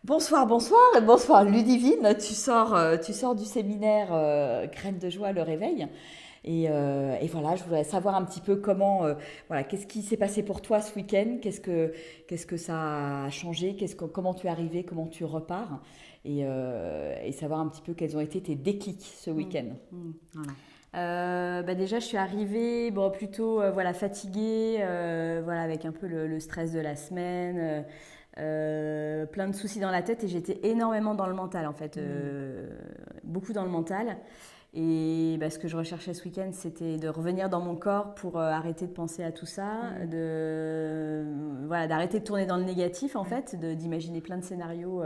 Bonsoir, bonsoir et bonsoir Ludivine. Tu sors du séminaire Graines de joie, le réveil. Et voilà, je voudrais savoir un petit peu voilà, qu'est-ce qui s'est passé pour toi ce week-end, qu'est-ce que ça a changé, comment tu es arrivé, comment tu repars, et savoir un petit peu quels ont été tes déclics ce Mm, week-end. mm. Voilà. Déjà, je suis arrivée bon, plutôt voilà, fatiguée, voilà, avec un peu le stress de la semaine, plein de soucis dans la tête et j'étais énormément dans le mental en fait, Hmm. beaucoup dans le mental. Et ce que je recherchais ce week-end, c'était de revenir dans mon corps pour arrêter de penser à tout ça, Hmm. voilà, d'arrêter de tourner dans le négatif en Ouais. fait, d'imaginer plein de scénarios,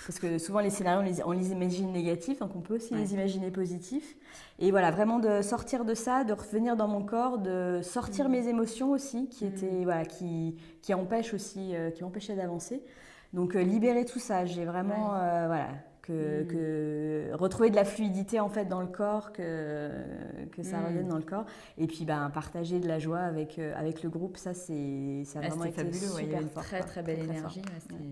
parce que souvent les scénarios on les imagine négatifs, donc on peut aussi Ouais. les imaginer positifs. Et voilà, vraiment de sortir de ça, de revenir dans mon corps, de sortir Hmm. mes émotions aussi, Hmm. voilà, qui empêchent aussi, qui m'empêchaient d'avancer. Donc libérer tout ça, j'ai vraiment, Ouais. voilà, Hmm. que retrouver de la fluidité en fait dans le corps, que ça revienne Hmm. dans le corps. Et puis partager de la joie avec le groupe, ça a Ah, vraiment c'était été fabuleux, ouais. Il y avait super une fort, très quoi, très belle très très fort. énergie, ouais. Ouais.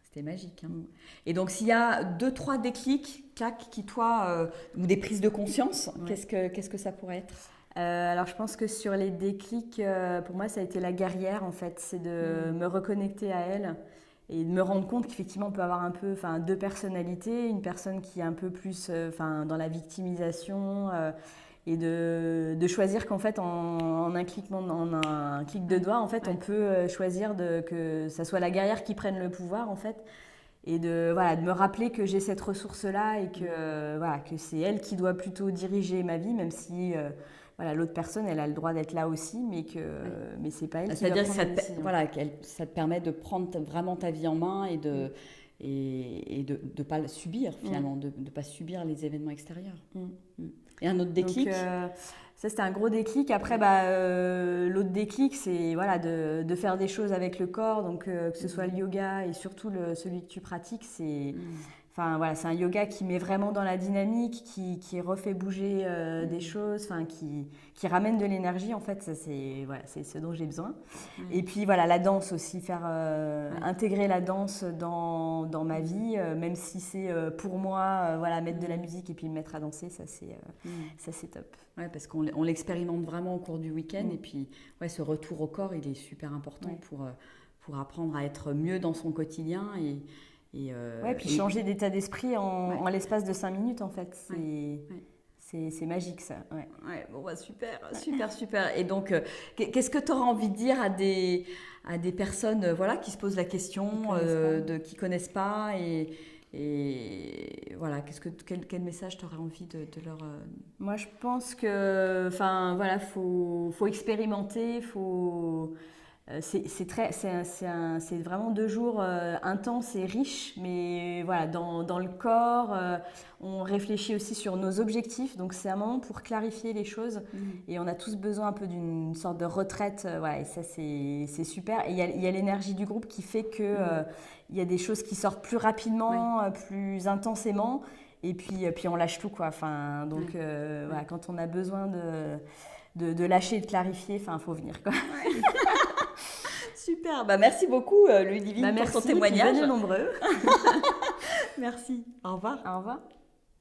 C'était magique, hein. Mm. Et donc s'il y a deux, trois déclics, clac, qui toi, ou des prises de conscience, Ouais. qu'est-ce que ça pourrait être? Alors je pense que sur les déclics, pour moi ça a été la guerrière en fait, c'est de Hmm. me reconnecter à elle et de me rendre compte qu'effectivement on peut avoir un peu, enfin deux personnalités, une personne qui est un peu plus, enfin dans la victimisation et de choisir qu'en fait en un clic de Ouais, doigt en fait on ouais. peut choisir que ça soit la guerrière qui prenne le pouvoir en fait et voilà, de me rappeler que j'ai cette ressource-là et que, Hmm. voilà, que c'est elle qui doit plutôt diriger ma vie, même si voilà, l'autre personne, elle a le droit d'être là aussi, Ouais. mais c'est pas elle qui doit C'est-à-dire que prendre les décisions. voilà, ça te permet de prendre vraiment ta vie en main Mm, et de ne pas le subir mm, finalement, de ne pas subir les événements extérieurs. mm. Hmm. Et un autre Donc déclic? ça, c'était un gros déclic. Après, l'autre déclic, c'est voilà, de faire des choses avec le corps, donc que ce soit Hmm. le yoga et surtout celui que tu pratiques, Hmm. enfin, voilà, c'est un yoga qui met vraiment dans la dynamique, qui refait bouger des Hmm. choses, enfin, qui ramène de l'énergie. En fait, ça, c'est ce dont j'ai besoin. Et Ouais. puis voilà, la danse aussi, faire Ouais. intégrer la danse dans ma Hmm. vie, même si c'est pour moi, voilà, mettre de la Hmm. musique et puis me mettre à danser, Hmm. ça c'est top. Ouais, parce qu'on l'expérimente vraiment au cours du week-end. Et Mm. puis, ouais, ce retour au corps, il est super important Ouais. pour apprendre à être mieux dans son quotidien. Et, Ouais, puis et changer d'état d'esprit ouais, en l'espace de 5 minutes, en fait, ouais, ouais. c'est magique ça. Ouais. Ouais, bon, bah, super, super, super. Et donc, qu'est-ce que tu auras envie de dire à des personnes voilà, qui se posent la Ils question, connaissent pas. qui connaissent pas et voilà, quel message tu aurais envie de leur. Moi, je pense que, enfin, voilà, faut expérimenter, c'est vraiment 2 jours intenses et riches, mais voilà, dans le corps, on réfléchit aussi sur nos objectifs, donc c'est un moment pour clarifier les choses, Hmm. et on a tous besoin un peu d'une sorte de retraite, voilà, et ça c'est super, et il y a l'énergie du groupe qui fait que Hmm. il y a des choses qui sortent plus Ouais, rapidement, plus intensément, et puis on lâche tout, quoi, enfin, donc ouais, voilà, ouais. quand on a besoin de lâcher et de clarifier, enfin, faut venir, quoi. Ouais. Super, bah merci beaucoup Ludivine pour ton Merci, et puis témoignage. venez nombreux. Merci, au revoir. Au revoir.